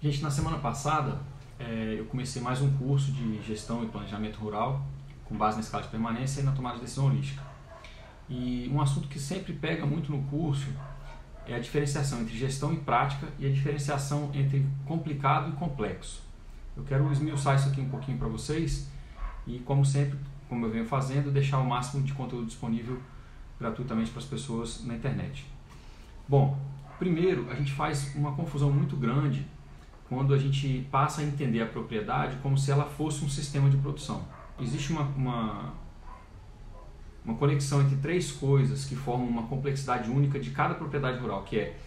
Gente, na semana passada eu comecei mais um curso de gestão e planejamento rural com base na escala de permanência e na tomada de decisão holística. E um assunto que sempre pega muito no curso é a diferenciação entre gestão e prática e a diferenciação entre complicado e complexo. Eu quero esmiuçar isso aqui um pouquinho para vocês e, como sempre, como eu venho fazendo, deixar o máximo de conteúdo disponível gratuitamente para as pessoas na internet. Bom, primeiro a gente faz uma confusão muito grande quando a gente passa a entender a propriedade como se ela fosse um sistema de produção. Existe uma conexão entre três coisas que formam uma complexidade única de cada propriedade rural, que é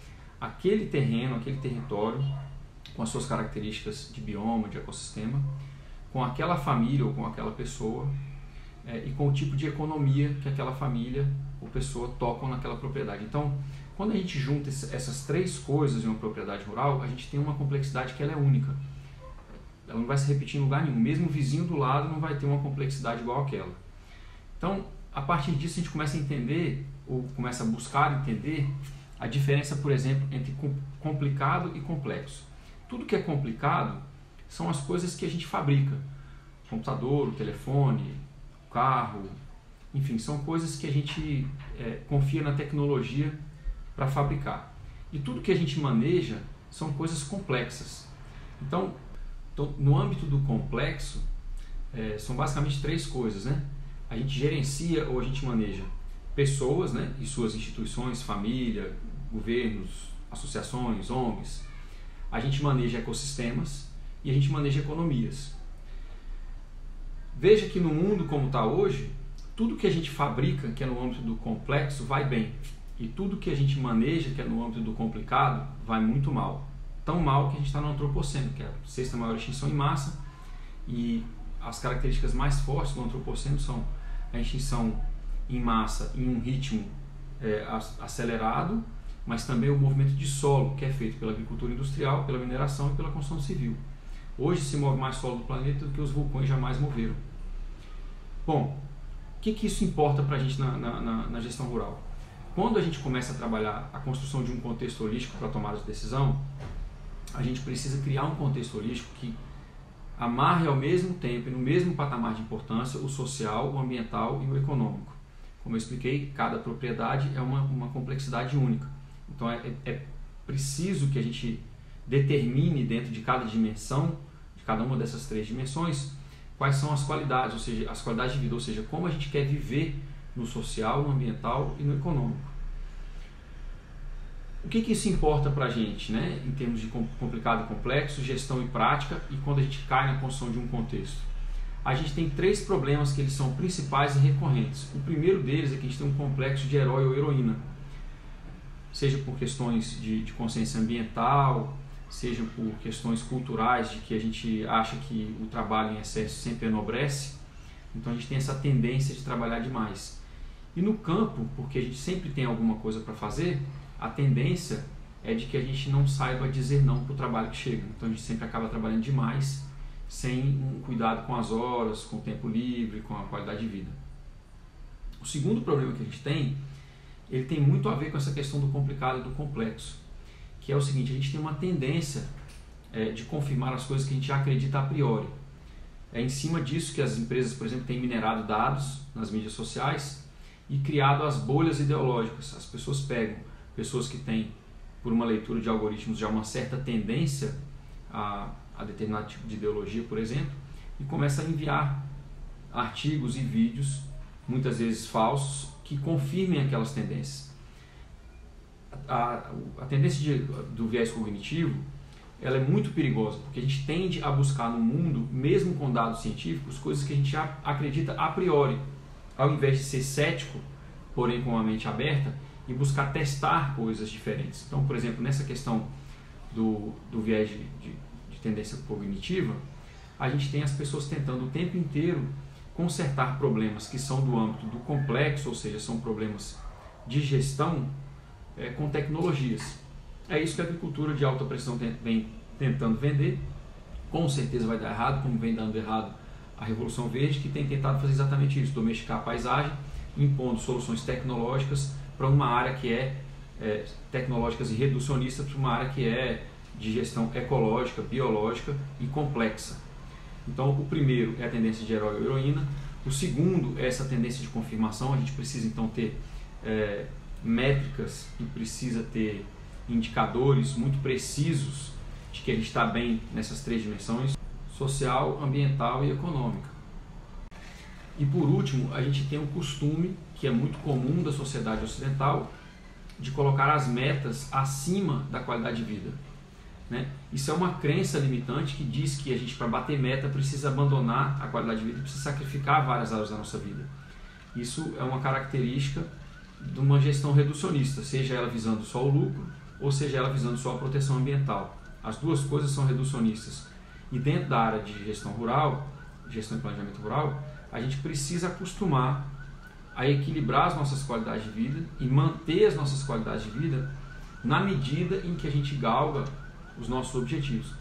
aquele terreno, aquele território, com as suas características de bioma, de ecossistema, com aquela família ou com aquela pessoa, e com o tipo de economia que aquela família ou pessoa tocam naquela propriedade. Então, quando a gente junta essas três coisas em uma propriedade rural, a gente tem uma complexidade que ela é única. Ela não vai se repetir em lugar nenhum. Mesmo o vizinho do lado não vai ter uma complexidade igual àquela. Então, a partir disso, a gente começa a entender, ou começa a buscar entender, a diferença, por exemplo, entre complicado e complexo. Tudo que é complicado são as coisas que a gente fabrica. O computador, o telefone, o carro, enfim, são coisas que a gente confia na tecnologia para fabricar. E tudo que a gente maneja são coisas complexas. Então no âmbito do complexo, são basicamente três coisas, né? A gente gerencia ou a gente maneja pessoas, né, e suas instituições, família, governos, associações, ONGs. A gente maneja ecossistemas e a gente maneja economias. Veja que no mundo como está hoje, tudo que a gente fabrica, que é no âmbito do complexo, vai bem. E tudo que a gente maneja, que é no âmbito do complicado, vai muito mal. Tão mal que a gente está no antropoceno, que é a sexta maior extinção em massa. E as características mais fortes do antropoceno são a extinção em massa em um ritmo acelerado, mas também o movimento de solo, que é feito pela agricultura industrial, pela mineração e pela construção civil. Hoje se move mais solo do planeta do que os vulcões jamais moveram. Bom, o que isso importa para a gente na gestão rural? Quando a gente começa a trabalhar a construção de um contexto holístico para a tomada de decisão, a gente precisa criar um contexto holístico que amarre ao mesmo tempo e no mesmo patamar de importância o social, o ambiental e o econômico. Como eu expliquei, cada propriedade é uma complexidade única. Então é preciso que a gente determine dentro de cada dimensão, de cada uma dessas três dimensões, quais são as qualidades, ou seja, as qualidades de vida, ou seja, como a gente quer viver no social, no ambiental e no econômico. O que isso importa para a gente, né, em termos de complicado e complexo, gestão e prática, e quando a gente cai na construção de um contexto? A gente tem três problemas que eles são principais e recorrentes. O primeiro deles é que a gente tem um complexo de herói ou heroína, seja por questões de consciência ambiental, seja por questões culturais, de que a gente acha que o trabalho em excesso sempre enobrece. Então a gente tem essa tendência de trabalhar demais. E no campo, porque a gente sempre tem alguma coisa para fazer, a tendência é de que a gente não saiba dizer não para o trabalho que chega. Então a gente sempre acaba trabalhando demais, sem um cuidado com as horas, com o tempo livre, com a qualidade de vida. O segundo problema que a gente tem, ele tem muito a ver com essa questão do complicado e do complexo, que é o seguinte: a gente tem uma tendência de confirmar as coisas que a gente já acredita a priori. É em cima disso que as empresas, por exemplo, têm minerado dados nas mídias sociais e criado as bolhas ideológicas. As pessoas pegam pessoas que têm, por uma leitura de algoritmos, já uma certa tendência a determinado tipo de ideologia, por exemplo, e começam a enviar artigos e vídeos, muitas vezes falsos, que confirmem aquelas tendências. A tendência do viés cognitivo, ela é muito perigosa, porque a gente tende a buscar no mundo, mesmo com dados científicos, coisas que a gente já acredita a priori, ao invés de ser cético, porém com a mente aberta, e buscar testar coisas diferentes. Então, por exemplo, nessa questão do viés de tendência cognitiva, a gente tem as pessoas tentando o tempo inteiro consertar problemas que são do âmbito do complexo, ou seja, são problemas de gestão, com tecnologias. É isso que a agricultura de alta precisão vem tentando vender. Com certeza vai dar errado, como vem dando errado a Revolução Verde, que tem tentado fazer exatamente isso: domesticar a paisagem, impondo soluções tecnológicas para uma área que tecnológicas e reducionistas, para uma área que é de gestão ecológica, biológica e complexa. Então, o primeiro é a tendência de herói ou heroína. O segundo é essa tendência de confirmação. A gente precisa então ter métricas e precisa ter indicadores muito precisos de que a gente está bem nessas três dimensões: social, ambiental e econômica. E por último, a gente tem um costume que é muito comum da sociedade ocidental de colocar as metas acima da qualidade de vida, né? Isso é uma crença limitante que diz que a gente, para bater meta, precisa abandonar a qualidade de vida, precisa sacrificar várias áreas da nossa vida. Isso é uma característica de uma gestão reducionista, seja ela visando só o lucro ou seja ela visando só a proteção ambiental. As duas coisas são reducionistas. E dentro da área de gestão rural, gestão e planejamento rural, a gente precisa acostumar a equilibrar as nossas qualidades de vida e manter as nossas qualidades de vida na medida em que a gente galga os nossos objetivos.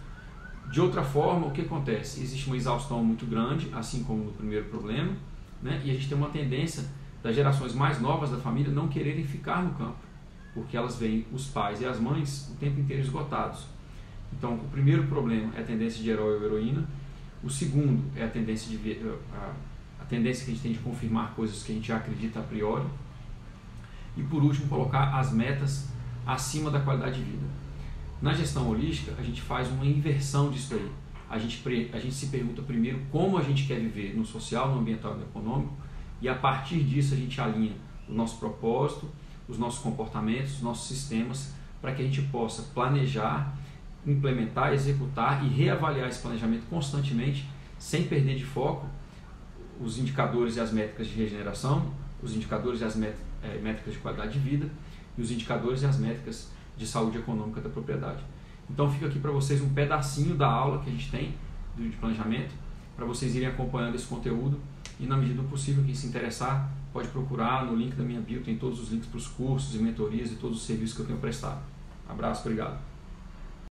De outra forma, o que acontece? Existe uma exaustão muito grande, assim como no primeiro problema, né? E a gente tem uma tendência das gerações mais novas da família não quererem ficar no campo, porque elas veem os pais e as mães o tempo inteiro esgotados. Então, o primeiro problema é a tendência de herói ou heroína. O segundo é a tendência que a gente tem de confirmar coisas que a gente já acredita a priori. E por último, colocar as metas acima da qualidade de vida. Na gestão holística, a gente faz uma inversão disso aí. A gente se pergunta primeiro como a gente quer viver no social, no ambiental e no econômico, e a partir disso a gente alinha o nosso propósito, os nossos comportamentos, os nossos sistemas, para que a gente possa planejar, implementar, executar e reavaliar esse planejamento constantemente, sem perder de foco os indicadores e as métricas de regeneração, os indicadores e as métricas de qualidade de vida e os indicadores e as métricas de saúde econômica da propriedade. Então fica aqui para vocês um pedacinho da aula que a gente tem de planejamento, para vocês irem acompanhando esse conteúdo e, na medida do possível, quem se interessar pode procurar no link da minha bio, tem todos os links para os cursos e mentorias e todos os serviços que eu tenho prestado. Abraço, obrigado.